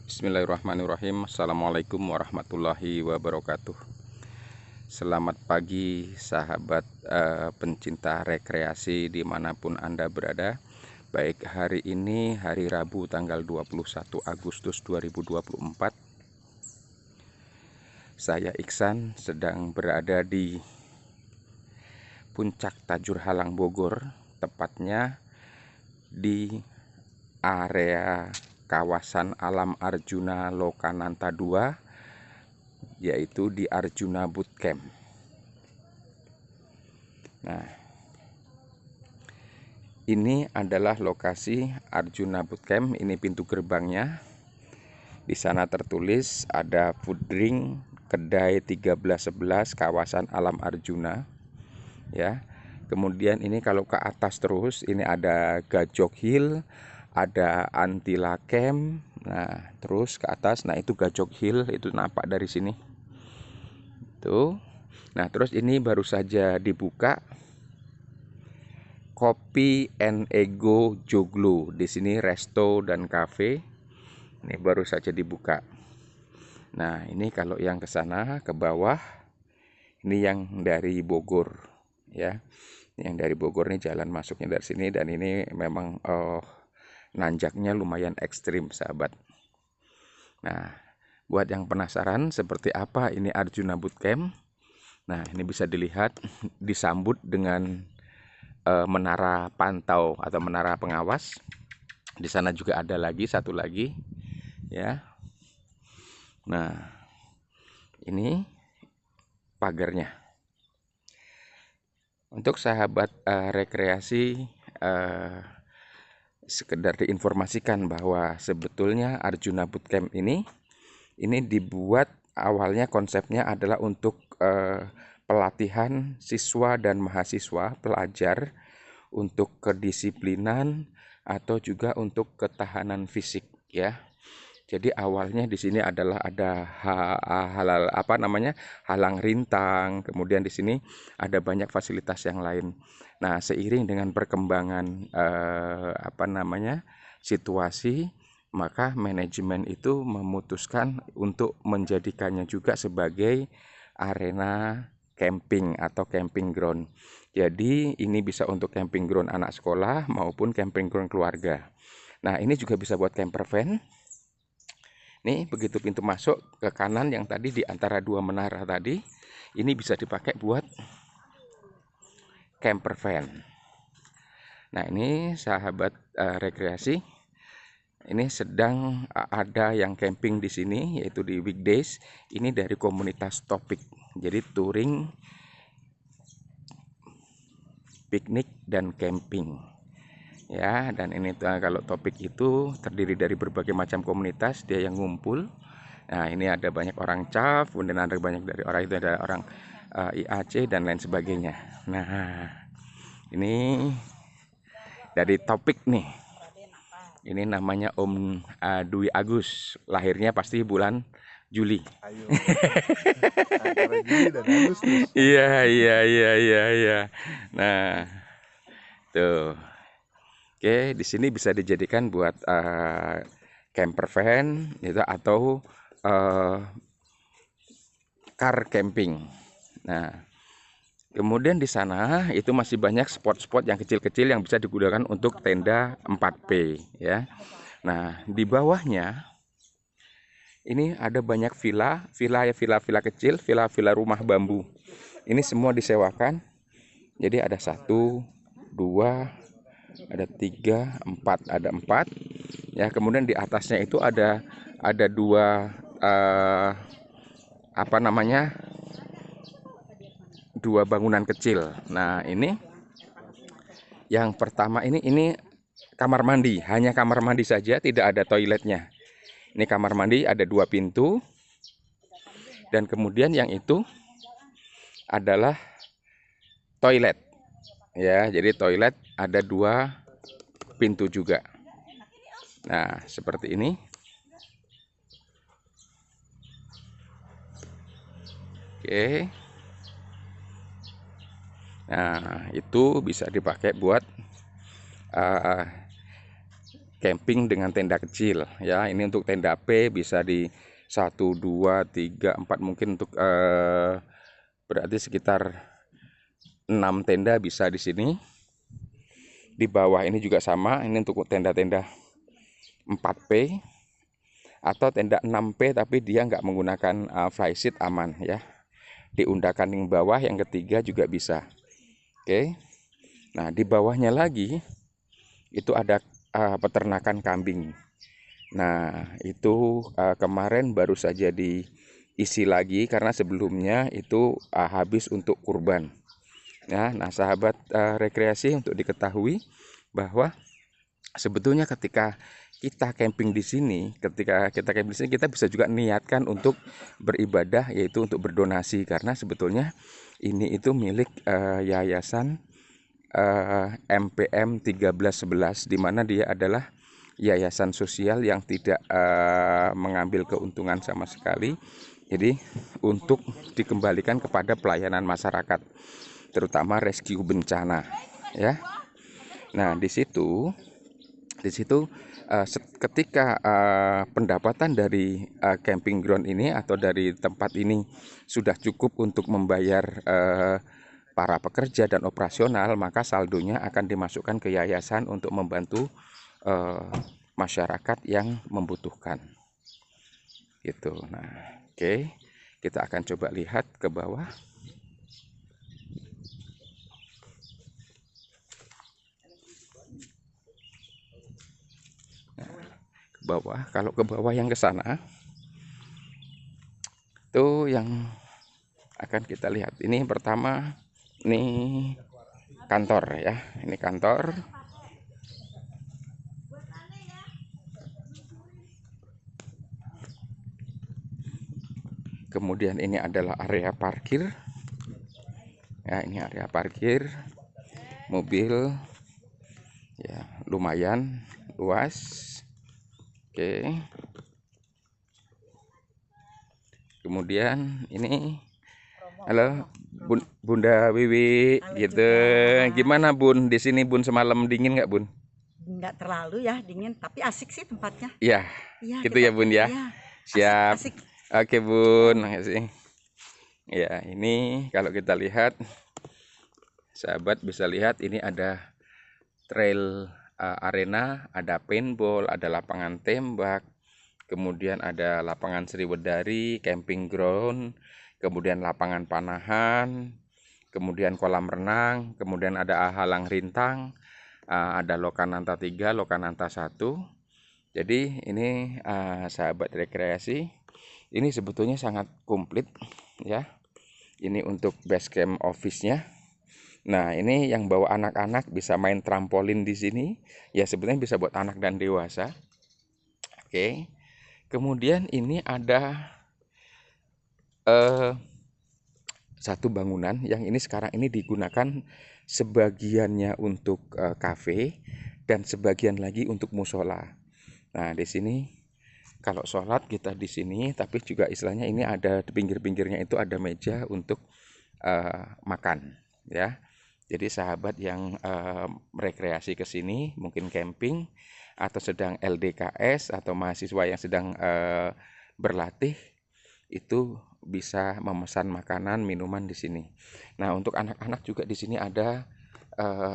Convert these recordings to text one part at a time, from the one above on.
Bismillahirrahmanirrahim. Assalamualaikum warahmatullahi wabarakatuh. Selamat pagi sahabat pencinta rekreasi dimanapun Anda berada. Baik, hari ini hari Rabu tanggal 21 Agustus 2024. Saya Iksan sedang berada di Puncak Tajur Halang Bogor, tepatnya di area kawasan Alam Arjuna Lokananta II, yaitu di Arjuna Bootcamp. Nah, ini adalah lokasi Arjuna Bootcamp. Ini pintu gerbangnya. Di sana tertulis ada food drink kedai 1311 kawasan Alam Arjuna. Ya. Kemudian ini kalau ke atas terus, ini ada Gajok Hill, ada Antila Camp. Nah, terus ke atas, nah itu Gajok Hill, itu nampak dari sini. Tuh. Nah, terus ini baru saja dibuka Kopi and Ego Joglo. Di sini resto dan cafe. Ini baru saja dibuka. Nah, ini kalau yang ke sana ke bawah, ini yang dari Bogor, ya. Yang dari Bogor nih jalan masuknya dari sini, dan ini memang nanjaknya lumayan ekstrim, sahabat. Nah, buat yang penasaran seperti apa ini Arjuna Bootcamp, nah ini bisa dilihat disambut dengan menara pantau atau menara pengawas. Di sana juga ada lagi satu lagi, ya. Nah, ini pagarnya. Untuk sahabat rekreasi, sekedar diinformasikan bahwa sebetulnya Arjuna Bootcamp ini dibuat awalnya, konsepnya adalah untuk pelatihan siswa dan mahasiswa pelajar untuk kedisiplinan atau juga untuk ketahanan fisik, ya. Jadi awalnya di sini adalah ada halang rintang, kemudian di sini ada banyak fasilitas yang lain. Nah, seiring dengan perkembangan situasi, maka manajemen itu memutuskan untuk menjadikannya juga sebagai arena camping atau camping ground. Jadi ini bisa untuk camping ground anak sekolah maupun camping ground keluarga. Nah, ini juga bisa buat camper van. Nih, begitu pintu masuk ke kanan yang tadi di antara dua menara tadi, ini bisa dipakai buat camper van. Nah, ini sahabat rekreasi, ini sedang ada yang camping di sini, yaitu di weekdays. Ini dari komunitas Topik. Jadi touring, piknik dan camping. Ya, dan ini kalau Topik itu terdiri dari berbagai macam komunitas, dia yang ngumpul. Nah, ini ada banyak orang CAF, kemudian ada banyak dari orang itu, ada orang IAC dan lain sebagainya. Nah, ini dari Topik nih. Ini namanya Om Dwi Agus. Lahirnya pasti bulan Juli. Ayo. Antara Juli dan Agustus. Iya. Nah, tuh. Oke, di sini bisa dijadikan buat camper van gitu, atau car camping. Nah, kemudian di sana itu masih banyak spot-spot yang kecil-kecil yang bisa digunakan untuk tenda 4P, ya. Nah, di bawahnya ini ada banyak villa kecil, villa rumah bambu. Ini semua disewakan. Jadi ada 1, 2, ada 3, 4, ada 4. Ya, kemudian di atasnya itu ada 2 2 bangunan kecil. Nah, ini yang pertama ini kamar mandi, hanya kamar mandi saja, tidak ada toiletnya. Ini kamar mandi ada 2 pintu, dan kemudian yang itu adalah toilet. Ya, jadi toilet ada 2 pintu juga. Nah, seperti ini. Oke. Nah, itu bisa dipakai buat camping dengan tenda kecil ya. Ini untuk tenda P bisa di 1, 2, 3, 4 mungkin untuk berarti sekitar 6 tenda bisa di sini. Di bawah ini juga sama, ini untuk tenda-tenda 4P atau tenda 6P tapi dia nggak menggunakan flysheet, aman ya. Diundakan yang bawah yang ketiga juga bisa. Oke. Nah, di bawahnya lagi itu ada peternakan kambing. Nah, itu kemarin baru saja diisi lagi karena sebelumnya itu habis untuk kurban. Ya, nah sahabat rekreasi, untuk diketahui bahwa sebetulnya ketika kita camping di sini, kita bisa juga niatkan untuk beribadah, yaitu untuk berdonasi, karena sebetulnya ini itu milik yayasan MPM 1311, di mana dia adalah yayasan sosial yang tidak mengambil keuntungan sama sekali. Jadi untuk dikembalikan kepada pelayanan masyarakat, terutama rescue bencana ya. Nah, di situ ketika pendapatan dari camping ground ini atau dari tempat ini sudah cukup untuk membayar para pekerja dan operasional, maka saldonya akan dimasukkan ke yayasan untuk membantu masyarakat yang membutuhkan gitu. Nah, oke, kita akan coba lihat ke bawah. Bawah, kalau ke bawah yang ke sana tuh yang akan kita lihat. Ini pertama, ini kantor ya, ini kantor. Kemudian ini adalah area parkir ya, ini area parkir mobil ya, lumayan luas. Oke. Kemudian ini, halo Bunda Wiwi. Halo gitu juga. Gimana Bun di sini Bun, semalam dingin nggak Bun? Nggak terlalu ya dingin, tapi asik sih tempatnya. Iya, ya, gitu ya Bun ya. Ya, siap. Asik. Oke Bun, makasih. Ya, ini kalau kita lihat, sahabat bisa lihat, ini ada trail arena, ada paintball, ada lapangan tembak, kemudian ada lapangan Sriwedari, camping ground, kemudian lapangan panahan, kemudian kolam renang, kemudian ada halang rintang, ada Lokananta 3, Lokananta 1. Jadi ini sahabat rekreasi, ini sebetulnya sangat komplit ya. Ini untuk base camp office-nya. Nah, ini yang bawa anak-anak bisa main trampolin di sini. Ya, sebenarnya bisa buat anak dan dewasa. Oke. Kemudian ini ada satu bangunan yang ini sekarang ini digunakan sebagiannya untuk kafe dan sebagian lagi untuk musola. Nah, di sini kalau sholat kita di sini, tapi juga istilahnya ini ada di pinggir-pinggirnya itu ada meja untuk makan ya. Jadi sahabat yang rekreasi ke sini, mungkin camping atau sedang LDKS atau mahasiswa yang sedang berlatih, itu bisa memesan makanan, minuman di sini. Nah, untuk anak-anak juga di sini ada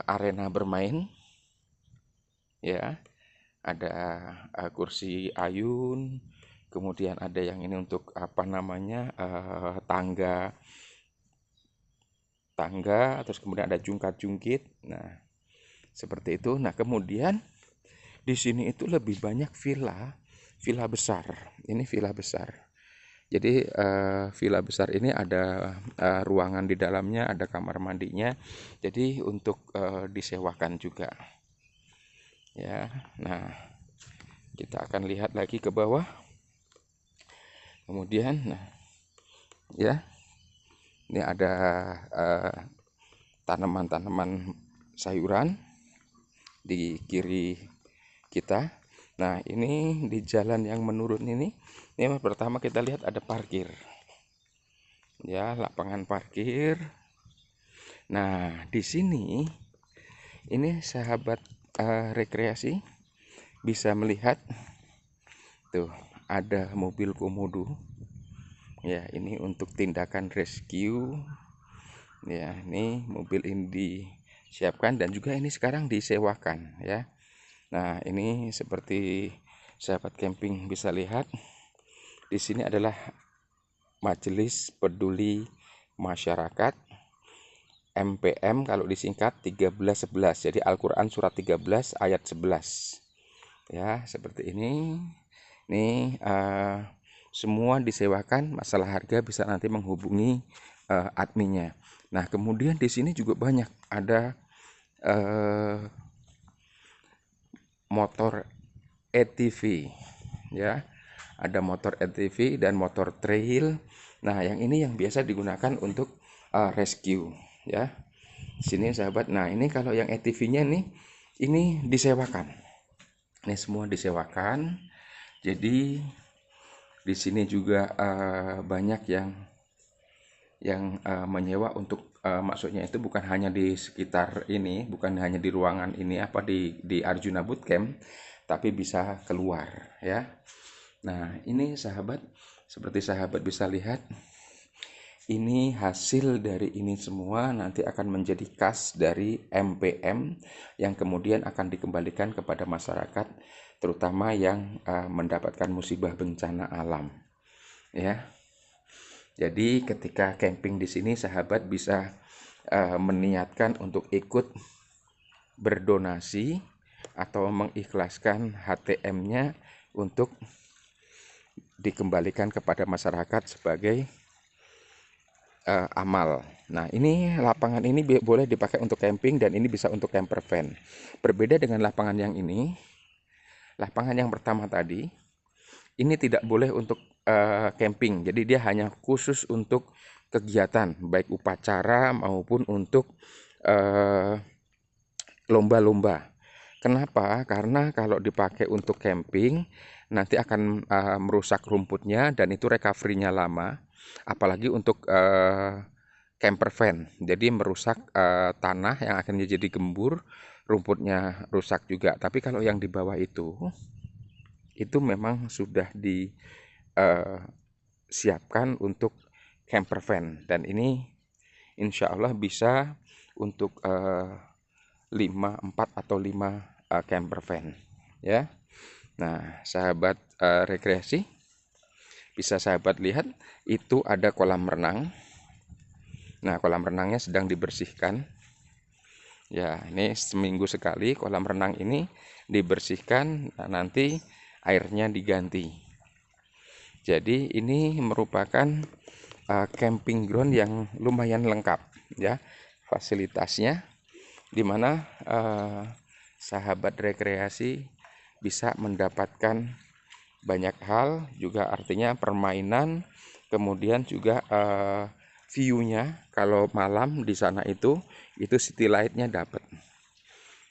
arena bermain ya. Ada kursi ayun, kemudian ada yang ini untuk apa namanya, tangga, terus kemudian ada jungkat-jungkit. Nah, seperti itu. Nah, kemudian di sini itu lebih banyak villa besar. Ini villa besar. Jadi villa besar ini ada ruangan di dalamnya, ada kamar mandinya. Jadi untuk disewakan juga. Ya. Nah, kita akan lihat lagi ke bawah. Kemudian nah, ya. Ini ada tanaman-tanaman sayuran di kiri kita. Nah, ini di jalan yang menurun ini pertama kita lihat ada parkir. Ya, lapangan parkir. Nah, di sini ini sahabat rekreasi, bisa melihat tuh ada mobil komodo. Ya, ini untuk tindakan rescue. Ya, ini mobil ini disiapkan dan juga ini sekarang disewakan ya. Nah, ini seperti sahabat camping bisa lihat, di sini adalah Majelis Peduli Masyarakat MPM kalau disingkat 1311. Jadi Al-Qur'an surat 13 ayat 11. Ya, seperti ini. Ini semua disewakan, masalah harga bisa nanti menghubungi adminnya. Nah, kemudian di sini juga banyak ada motor ATV ya. Ada motor ATV dan motor trail. Nah, yang ini yang biasa digunakan untuk rescue ya. Sini sahabat. Nah, ini kalau yang ATV-nya nih ini disewakan. Ini semua disewakan. Jadi di sini juga banyak yang menyewa untuk maksudnya itu bukan hanya di sekitar ini, bukan hanya di ruangan ini di Arjuna Bootcamp, tapi bisa keluar ya. Nah, ini sahabat, seperti sahabat bisa lihat, ini hasil dari ini semua nanti akan menjadi kas dari MPM yang kemudian akan dikembalikan kepada masyarakat, terutama yang mendapatkan musibah bencana alam ya. Jadi ketika camping di sini sahabat bisa meniatkan untuk ikut berdonasi atau mengikhlaskan HTM-nya untuk dikembalikan kepada masyarakat sebagai amal. Nah, ini lapangan ini boleh dipakai untuk camping dan ini bisa untuk camper van. Berbeda dengan lapangan yang ini, lapangan yang pertama tadi, ini tidak boleh untuk camping. Jadi dia hanya khusus untuk kegiatan, baik upacara maupun untuk lomba-lomba. Kenapa? Karena kalau dipakai untuk camping nanti akan merusak rumputnya dan itu recovery-nya lama. Apalagi untuk camper van. Jadi merusak tanah yang akan jadi gembur, rumputnya rusak juga. Tapi kalau yang di bawah itu memang sudah disiapkan untuk camper van dan ini insya Allah bisa untuk 4 atau 5 camper van ya. Nah, sahabat rekreasi, bisa sahabat lihat itu ada kolam renang. Nah, kolam renangnya sedang dibersihkan ya. Ini seminggu sekali kolam renang ini dibersihkan. Nah, nanti airnya diganti. Jadi ini merupakan camping ground yang lumayan lengkap ya fasilitasnya, dimana sahabat rekreasi bisa mendapatkan banyak hal, juga artinya permainan, kemudian juga view-nya kalau malam di sana itu city light-nya dapat.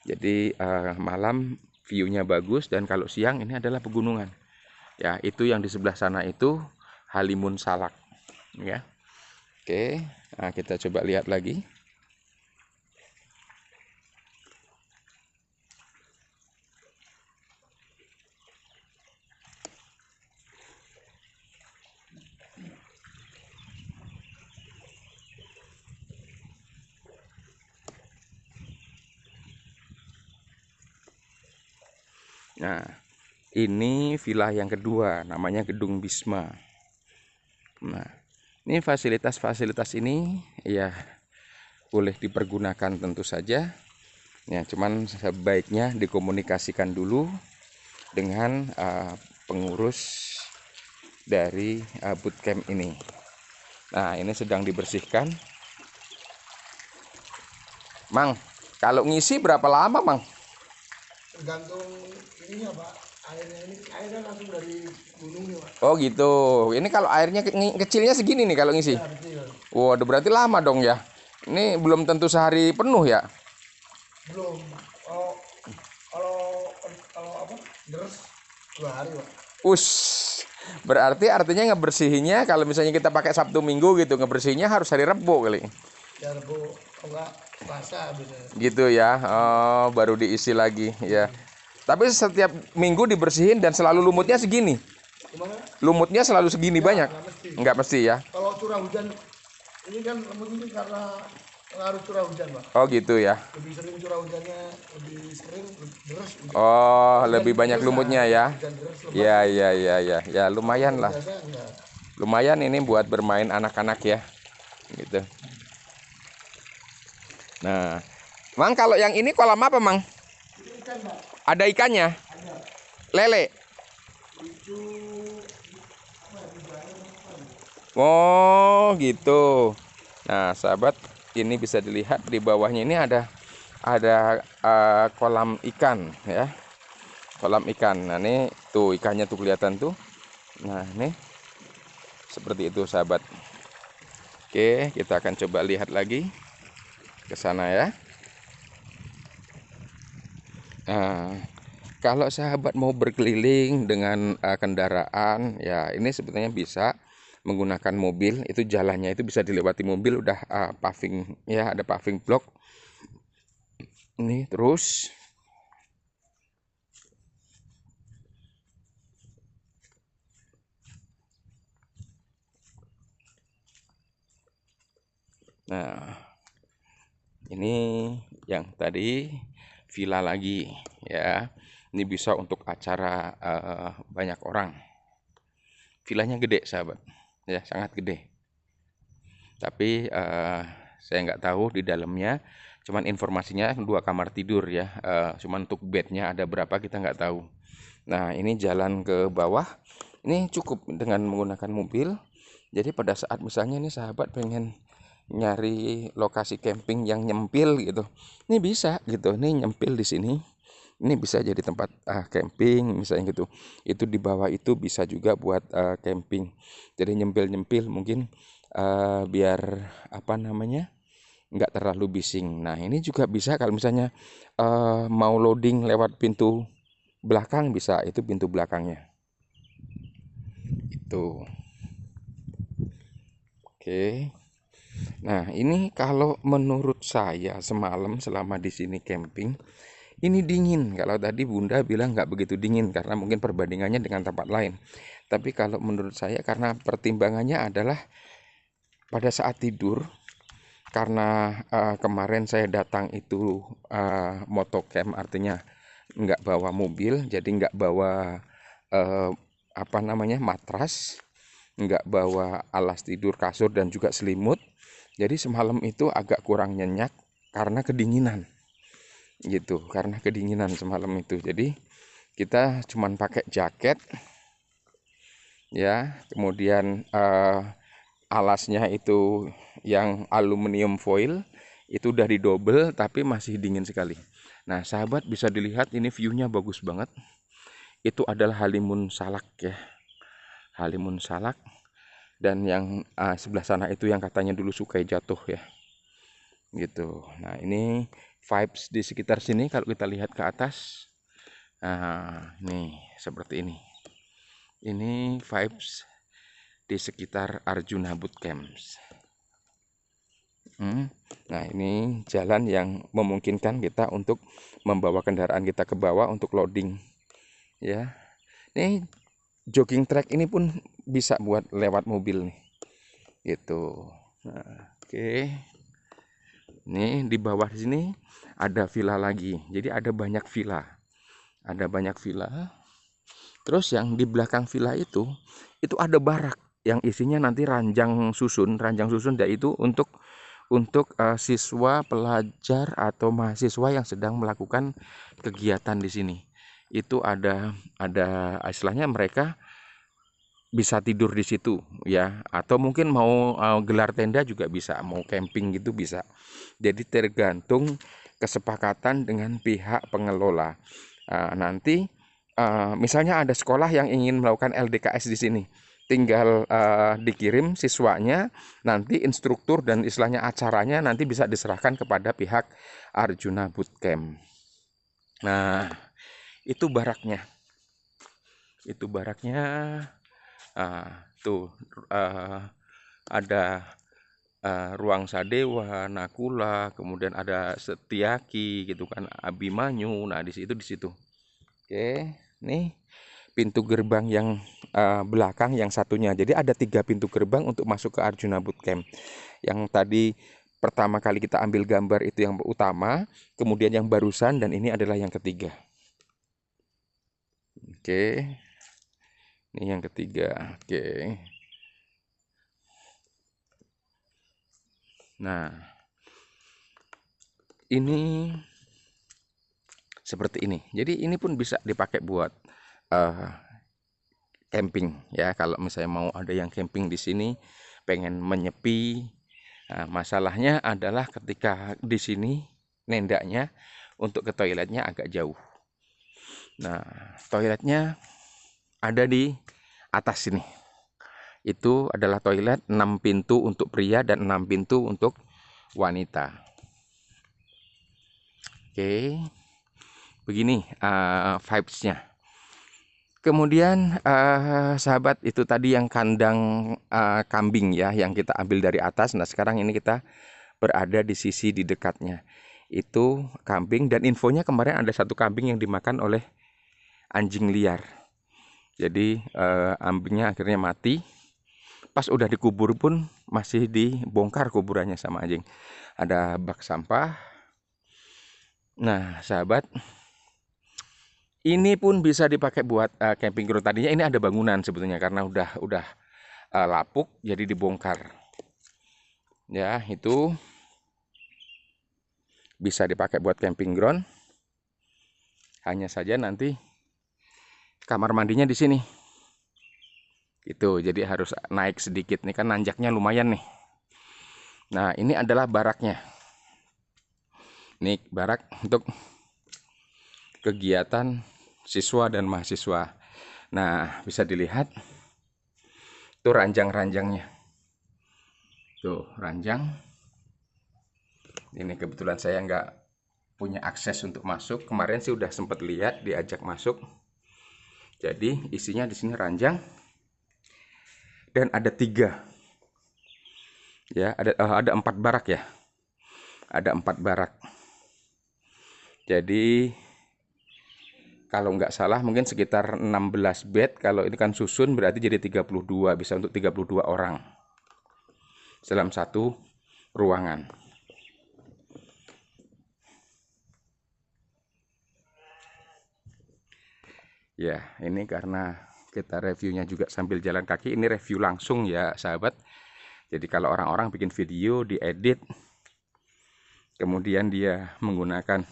Jadi malam view-nya bagus dan kalau siang ini adalah pegunungan. Ya, itu yang di sebelah sana itu Halimun Salak ya. Oke, nah kita coba lihat lagi. Nah, ini villa yang kedua, namanya Gedung Bisma. Nah, ini fasilitas-fasilitas ini ya boleh dipergunakan tentu saja. Ya, cuman sebaiknya dikomunikasikan dulu dengan pengurus dari bootcamp ini. Nah, ini sedang dibersihkan. Mang, kalau ngisi berapa lama, Mang? Tergantung ininya Pak, airnya langsung dari gunung nih Pak. Oh gitu. Ini kalau airnya kecilnya segini nih kalau ngisi. Ya, kecil. Waduh, berarti lama dong ya. Ini belum tentu sehari penuh ya. Belum. Kalau apa? Deres 2 hari Pak. Berarti artinya ngebersihinnya kalau misalnya kita pakai Sabtu Minggu gitu, ngebersihinnya harus hari Rebo kali. Ya Rebo, enggak Selasa biasanya. Gitu ya. Oh, baru diisi lagi ya. Tapi setiap minggu dibersihin dan selalu lumutnya segini. Gimana? Lumutnya selalu segini banyak. Nggak mesti. Nggak mesti ya. Kalau curah hujan, ini kan lemut ini karena pengaruh curah hujan, Pak. Oh gitu ya. Lebih sering curah hujannya, lebih sering deres. Oh, Hujan lebih banyak deres, lumutnya nah, ya. hujan deres, lebat. Ya, ya, ya, ya. Ya lumayan lah. Biasa enggak. Lumayan ini buat bermain anak-anak ya. Gitu. Nah, Mang kalau yang ini kolam apa, Mang? Itu ikan, Pak. Ada ikannya? Ada. Lele. Itu Oh, gitu. Nah, sahabat, ini bisa dilihat di bawahnya ini ada kolam ikan ya. Kolam ikan. Nah, ini tuh ikannya tuh kelihatan tuh. Nah, ini seperti itu, sahabat. Oke, kita akan coba lihat lagi ke sana ya. Nah, kalau sahabat mau berkeliling dengan kendaraan, ya ini sebetulnya bisa menggunakan mobil. Itu jalannya itu bisa dilewati mobil, udah paving ya, ada paving block. Ini terus. Nah, ini yang tadi villa lagi ya. Ini bisa untuk acara banyak orang. Villanya gede, sahabat. Ya, sangat gede. Tapi saya nggak tahu di dalamnya. Cuman informasinya 2 kamar tidur ya. Cuman untuk bednya ada berapa kita nggak tahu. Nah, ini jalan ke bawah. Ini cukup dengan menggunakan mobil. Jadi pada saat misalnya nih sahabat pengen nyari lokasi camping yang nyempil gitu, ini bisa gitu. Ini nyempil di sini. Ini bisa jadi tempat camping misalnya gitu. Itu di bawah itu bisa juga buat camping. Jadi nyempil-nyempil mungkin biar apa namanya nggak terlalu bising. Nah ini juga bisa kalau misalnya mau loading lewat pintu belakang bisa. Itu pintu belakangnya. Itu. Oke. Nah ini kalau menurut saya semalam selama di sini camping. Ini dingin. Kalau tadi Bunda bilang nggak begitu dingin karena mungkin perbandingannya dengan tempat lain. Tapi kalau menurut saya karena pertimbangannya adalah pada saat tidur, karena kemarin saya datang itu motocamp, artinya nggak bawa mobil, jadi nggak bawa eh, apa namanya matras, nggak bawa alas tidur, kasur dan juga selimut. Jadi semalam itu agak kurang nyenyak karena kedinginan. Gitu, karena kedinginan semalam itu. Jadi kita cuman pakai jaket ya, kemudian alasnya itu yang aluminium foil itu udah didobel tapi masih dingin sekali. Nah sahabat bisa dilihat ini view-nya bagus banget. Itu adalah Halimun Salak ya, Halimun Salak. Dan yang sebelah sana itu yang katanya dulu Sukai Jatuh ya, gitu. Nah ini vibes di sekitar sini kalau kita lihat ke atas. Nah, nih seperti ini. Ini vibes di sekitar Arjuna Bootcamps. Nah, ini jalan yang memungkinkan kita untuk membawa kendaraan kita ke bawah untuk loading. Ya. Ini jogging track ini pun bisa buat lewat mobil nih. Gitu. Nah, oke. Nih di bawah sini ada villa lagi. Jadi ada banyak villa. Ada banyak villa. Terus yang di belakang villa itu ada barak yang isinya nanti ranjang susun yaitu untuk siswa, pelajar atau mahasiswa yang sedang melakukan kegiatan di sini. Itu ada istilahnya mereka bisa tidur di situ ya, atau mungkin mau gelar tenda juga bisa, mau camping gitu bisa. Jadi tergantung kesepakatan dengan pihak pengelola. Nanti misalnya ada sekolah yang ingin melakukan LDKS di sini, tinggal dikirim siswanya, nanti instruktur dan istilahnya acaranya nanti bisa diserahkan kepada pihak Arjuna Bootcamp. Nah, itu baraknya. Itu baraknya. Tuh ada Ruang Sadewa, Nakula, kemudian ada Setiaki gitu kan, Abimanyu. Nah, di situ. Oke, nih pintu gerbang yang belakang yang satunya. Jadi ada 3 pintu gerbang untuk masuk ke Arjuna Bootcamp. Yang tadi pertama kali kita ambil gambar itu yang utama, kemudian yang barusan, dan ini adalah yang ketiga. Oke, ini yang ketiga. Oke. Nah, ini seperti ini. Jadi ini pun bisa dipakai buat eh, camping ya. Kalau misalnya mau ada yang camping di sini, pengen menyepi. Nah, masalahnya adalah ketika di sini nendaknya untuk ke toiletnya agak jauh. Nah, toiletnya ada di atas sini. Itu adalah toilet 6 pintu untuk pria dan 6 pintu untuk wanita. Oke, begini vibes-nya. Kemudian sahabat, itu tadi yang kandang kambing ya, yang kita ambil dari atas. Nah sekarang ini kita berada di sisi di dekatnya. Itu kambing, dan infonya kemarin ada 1 kambing yang dimakan oleh anjing liar. Jadi kambingnya akhirnya mati. Pas udah dikubur pun masih dibongkar kuburannya sama anjing. Ada bak sampah. Nah sahabat, ini pun bisa dipakai buat camping ground. Tadinya ini ada bangunan sebetulnya, karena udah lapuk jadi dibongkar. Ya, itu bisa dipakai buat camping ground. Hanya saja nanti kamar mandinya di sini. Itu jadi harus naik sedikit nih, kan nanjaknya lumayan nih. Nah, ini adalah baraknya. Ini barak untuk kegiatan siswa dan mahasiswa. Nah, bisa dilihat tuh ranjang-ranjangnya. Tuh, ranjang. Ini kebetulan saya nggak punya akses untuk masuk. Kemarin sih udah sempat lihat, diajak masuk. Jadi isinya di sini ranjang dan ada 3. Ya, ada 4 barak ya. Ada 4 barak. Jadi kalau nggak salah mungkin sekitar 16 bed. Kalau ini kan susun berarti jadi 32, bisa untuk 32 orang dalam satu ruangan. Ya, ini karena kita reviewnya juga sambil jalan kaki, ini review langsung ya sahabat. Jadi kalau orang-orang bikin video, diedit, kemudian dia menggunakan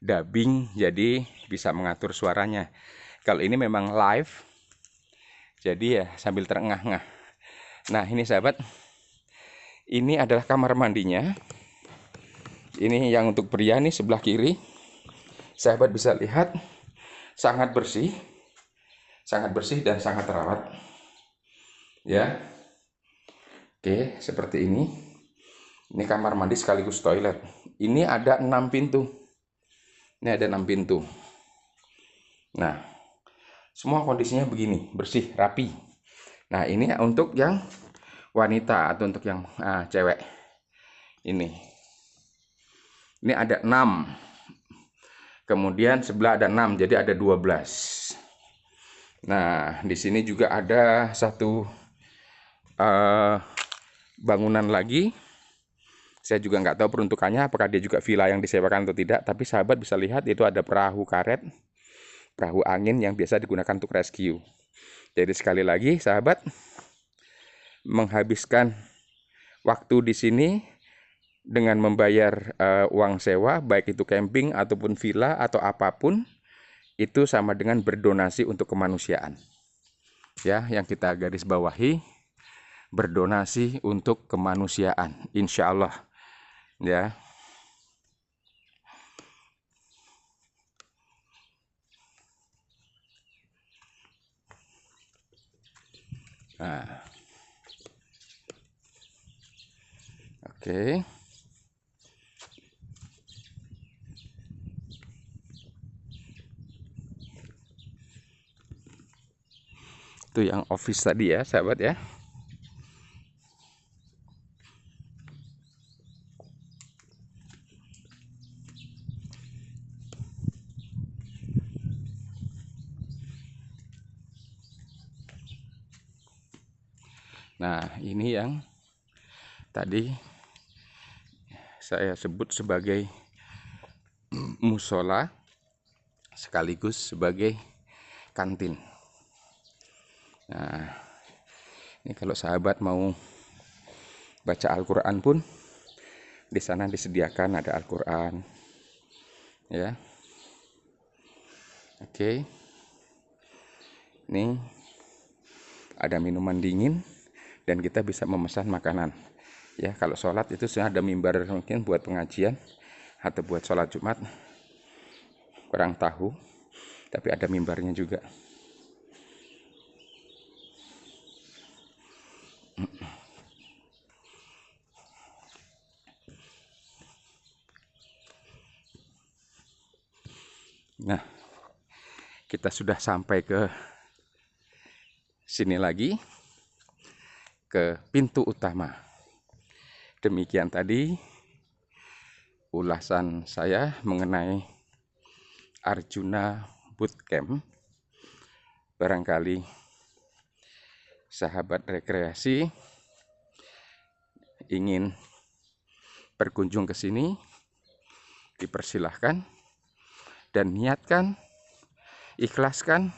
dubbing, jadi bisa mengatur suaranya. Kalau ini memang live, jadi ya sambil terengah-engah. Nah ini sahabat, ini adalah kamar mandinya. Ini yang untuk pria nih sebelah kiri. Sahabat bisa lihat sangat bersih dan sangat terawat. Ya, oke seperti ini. Ini kamar mandi sekaligus toilet. Ini ada 6 pintu. Ini ada 6 pintu. Nah, semua kondisinya begini, bersih, rapi. Nah, ini untuk yang wanita atau untuk yang cewek. Ini ada 6. Kemudian sebelah ada 6, jadi ada 12. Nah, di sini juga ada 1 bangunan lagi. Saya juga nggak tahu peruntukannya, apakah dia juga villa yang disewakan atau tidak. Tapi sahabat bisa lihat itu ada perahu karet, perahu angin yang biasa digunakan untuk rescue. Jadi sekali lagi sahabat, menghabiskan waktu di sini dengan membayar uang sewa, baik itu camping ataupun villa atau apapun, itu sama dengan berdonasi untuk kemanusiaan. Ya, yang kita garis bawahi, berdonasi untuk kemanusiaan, insya Allah. Ya. Nah. Oke. Itu yang office tadi ya, sahabat ya. Nah, ini yang tadi saya sebut sebagai musola sekaligus sebagai kantin. Nah, ini kalau sahabat mau baca Al-Quran pun di sana disediakan ada Al-Quran, ya. Oke, ini ada minuman dingin dan kita bisa memesan makanan. Ya, kalau sholat itu sudah ada mimbar mungkin buat pengajian atau buat sholat Jumat, kurang tahu, tapi ada mimbarnya juga. Nah, kita sudah sampai ke sini lagi, ke pintu utama. Demikian tadi ulasan saya mengenai Arjuna Bootcamp. Barangkali sahabat rekreasi ingin berkunjung ke sini, dipersilahkan, dan niatkan, ikhlaskan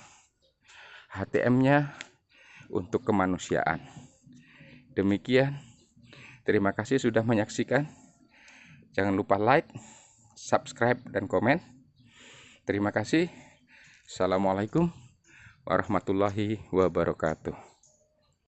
HTM-nya untuk kemanusiaan. Demikian, terima kasih sudah menyaksikan. Jangan lupa like, subscribe, dan komen. Terima kasih. Assalamualaikum warahmatullahi wabarakatuh.